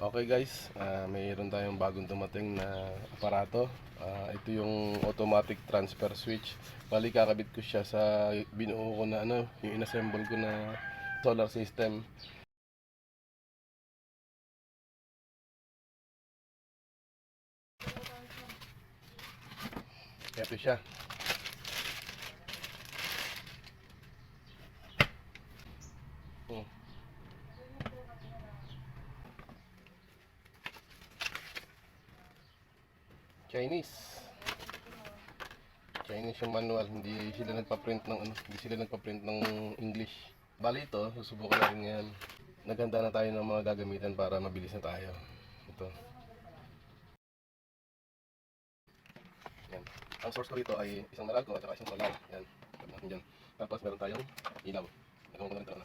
Okay guys, mayroon tayong bagong dumating na aparato. Ito yung automatic transfer switch. Bali kakabit ko siya sa binuo ko na yung inassemble ko na solar system. Ito siya. Oh. Chinese yung manual, hindi sila nagpa-print ng English. Bali ito, susubukan natin ngayon. Naghanda na tayo ng mga gagamitan para mabilis na tayo. Ito. Yan. Ang source ko rito ay isang Meralco at saka isang solar. Yan. Yan. Tapos meron tayong ilaw. Nagawa ko na rin ito.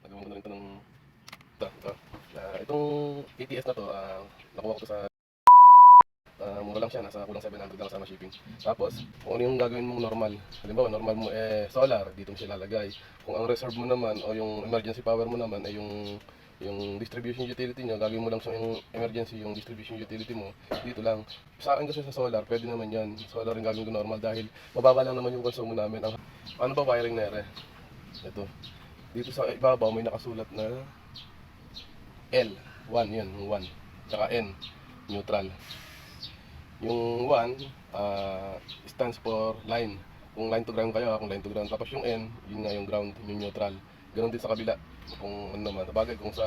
Nagawa ko na rin ito ng ito. Itong ATS na to, nakuha ko to sa mura lang siya, nasa kulang 700 lang sama shipping. Tapos, kung ano yung gagawin mong normal. Halimbawa, normal mo solar, dito mo siya lalagay. Kung ang reserve mo naman o yung emergency power mo naman ay yung distribution utility nyo, gagawin mo lang sa yung emergency, yung distribution utility mo, dito lang. Sa akin kasi sa solar, pwede naman yan. Solar yung gagawin ko normal dahil mababa lang naman yung konsumo namin. Paano ba wiring na ere? Ito. Dito sa ibabaw may nakasulat na L, 1 yun, 1. Tsaka N, neutral. Yung 1 stands for line. Kung line to ground kayo, kung line to ground. Tapos yung N, yun nga yung ground, yung neutral. Ganon din sa kabila. Kung ano naman, bagay kung sa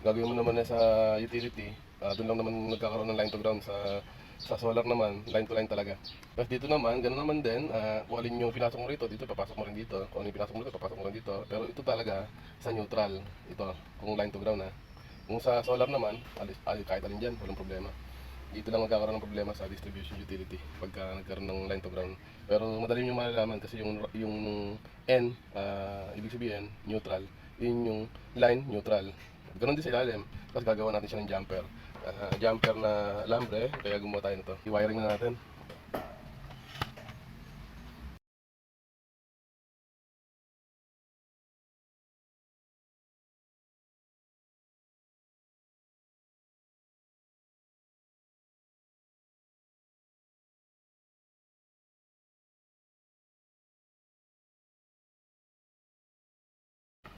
gagawin mo naman na sa utility, doon lang naman nagkakaroon ng line to ground. Sa solar naman, line to line talaga. Tapos dito naman, ganoon naman din, kung alin yung pinasok mo rito, dito papasok mo rin dito. Kung ano yung pinasok mo rito, papasok mo rin dito. Pero ito talaga sa neutral, ito, kung line to ground Kung sa solar naman, kahit alin dyan, walang problema. Dito lang magkakaroon ng problema sa distribution utility pagka nagkaroon ng line to ground. Pero madali nyo malalaman kasi yung N, ibig sabihin, neutral. Yun yung line, neutral. Ganon din sa ilalim. Tapos gagawa natin siya ng jumper. Jumper na lambre, kaya gumawa tayo nito. I-wiring na natin.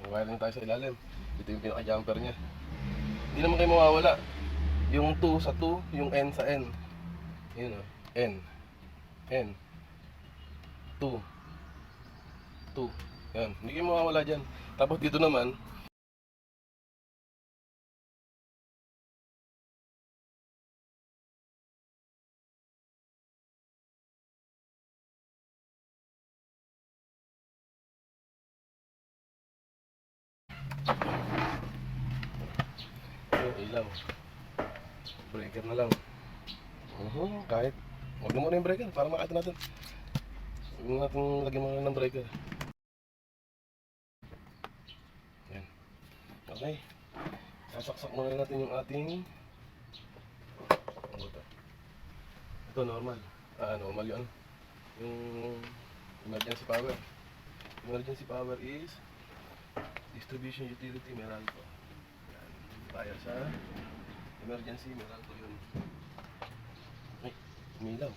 I-wiring tayo sa ilalim. Ito yung pinaka-jumper niya. Hindi naman kayo mawawala. Yung 2 sa 2, yung N sa N. Yun o. N. N. 2. 2. Yan. Hindi kayo mawawala dyan. Tapos dito naman, yung ilaw. Breaker na lang. Kahit huwag na muna yung breaker para makita natin. Huwag na natin lagyan muna ng breaker. Yan. Okay. Sasaksak muna natin yung ating ito normal. Normal yun. Yung emergency power. Emergency power is distribution utility Meralco. Yan. Tayo sa emergency Meralco yun. Ay, umilaw.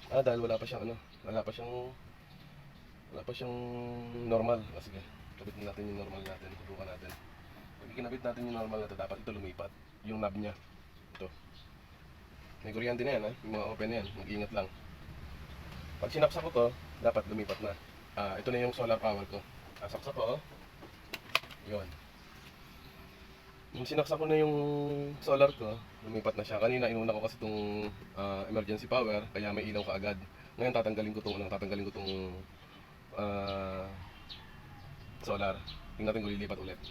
Dahil wala pa siyang wala pa siyang normal. Sige, kabit natin yung normal natin. Subukan natin. Pag kinabit natin yung normal natin, dapat ito lumipat. Yung knob niya. Ito. May kuryente na yan, yung mga open na yan. Mag-ingat lang. Pag sinaksak ko to, dapat lumipat na. Ito na yung solar power ko. Saksak ko. Yun. Yung sinaksak ko na yung solar ko, lumipat na siya. Kanina inuna ko kasi itong emergency power, kaya may ilaw kaagad. Ngayon tatanggalin ko itong solar. Tingnan natin kung lilipat ulit.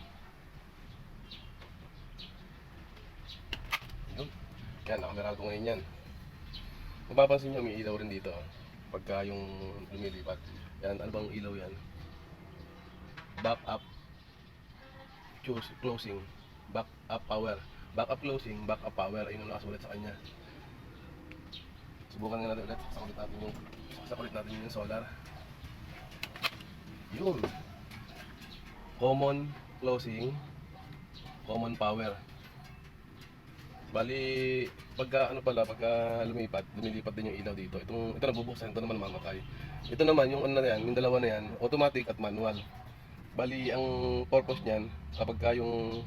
Yun. Yan, nakameral ko ngayon yan. Mapapansin nyo, may ilaw rin dito. Pagka yung lumilipat. Yan, ano bang ilaw yan? Back up closing. Back up power. Back up closing, back up power. Ayun ang nakasulat sa kanya. Subukan nga natin ulit. Saksak ulit natin yung solar. Yun. Common closing. common power. Bali, pagka lumilipat din yung ilaw dito. Ito nabubuksan, ito naman mamatay. Ito naman, yung ano na yan, yung dalawa na yan, automatic at manual. Bali, ang purpose niyan, kapag ka yung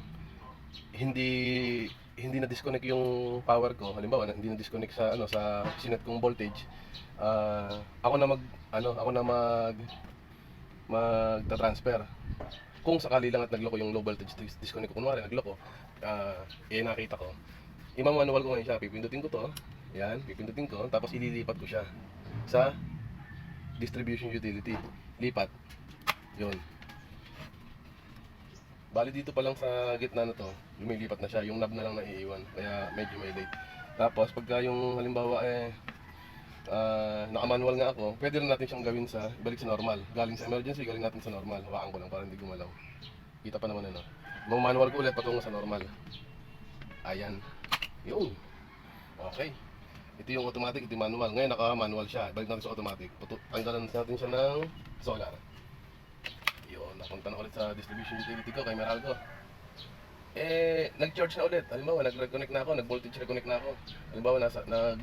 hindi hindi na disconnect yung power ko, halimbawa hindi na disconnect sa sinet kong voltage, ako na magta-transfer. Kung sakali lang at nagloko yung low voltage disconnect ko, kunwari nagloko, nakita ko, ima-manual ko ngayon siya, pipindutin ko to, yan, pipindutin ko, tapos ililipat ko siya sa distribution utility, lipat, yun. Bali dito pa lang sa gitna na to, lumilipat na siya, yung knob na lang naiiwan, kaya medyo may late. Tapos pagka yung halimbawa naka-manual nga ako, pwede rin natin siyang gawin balik sa normal. Galing sa emergency, galing natin sa normal. Hawakan ko lang para hindi gumalaw. Kita pa naman ano. Manual ko ulit patungo sa normal. Ayan. Yun. Okay. Ito yung automatic, ito yung manual. Ngayon naka-manual siya. Balik natin sa automatic. Tanggalan natin siya ng solar. Yun. Napunta na ulit sa distribution utility ko kay Meralco. Nag-charge na ulit. Halimbawa, nag-reconnect na ako, nag-voltage reconnect na ako. Halimbawa,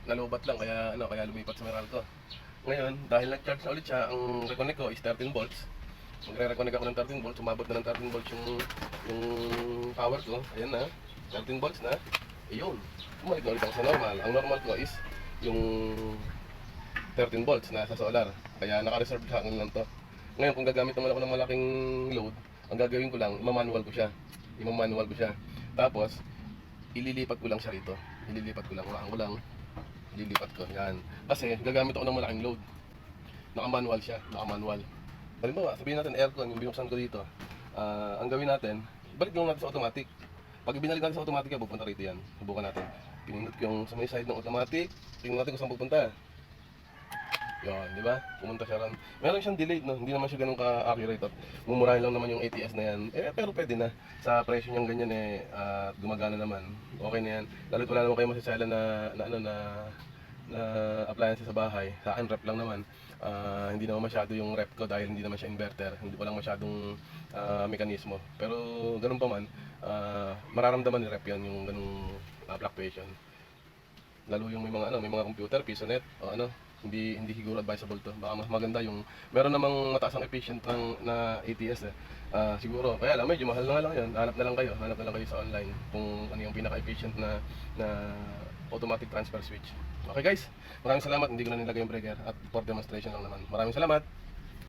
nalobat lang, kaya lumipat sa Meralco. Ngayon, dahil nag-charge na ulit siya, ang reconnect ko is 13 volts. Magre-reconnect ako ng 13 volts, umabot na ng 13 volts yung power ko. Ayan na, 13 volts na. Ayun, bumalik na ulit ako sa normal. Ang normal ko is yung 13 volts na sa solar. Kaya naka-reserve sa akin lang to. Ngayon, kung gagamit naman ako ng malaking load, ang gagawin ko lang, ima-manual ko siya. Tapos, ililipat ko lang siya rito. Ililipat ko lang, ililipat ko. Yan. Kasi, gagamit ako ng malaking load. Naka-manual siya, naka-manual. Halimbawa, sabihin natin aircon, yung binuksan ko dito. Ang gawin natin, balik lang natin sa automatic. Pag binalik natin sa automatic, pupunta rito yan. Subukan natin. Pinindot ko yung sa may side ng automatic. Tingnan natin kung saan pupunta. Yun, di ba? Pumunta siya ron. Meron siyang delayed, no? Hindi naman siya ganun ka-accurate. Mumurahin lang naman yung ATS na yan. Pero pwede na. Sa presyo niyang ganyan at gumagana naman. Okay na yan. Lalo't wala naman kayo masasala na appliances sa bahay. Sa akin, rep lang naman. Hindi naman masyado yung rep ko dahil hindi naman siya inverter. Hindi walang masyadong mekanismo. Pero ganun pa man, mararamdaman ni rep yan, yung ganung fluctuation. Lalo yung may mga computer, PisoNet, o hindi siguro advisable to. Baka mas maganda yung meron namang mataas ang efficient na ATS siguro. Kaya lang medyo mahal na lang 'yon. Hanap na lang kayo sa online kung ano yung pinaka-efficient na automatic transfer switch. Okay guys, maraming salamat. Hindi ko na nilagay yung breaker at for demonstration lang naman. Maraming salamat.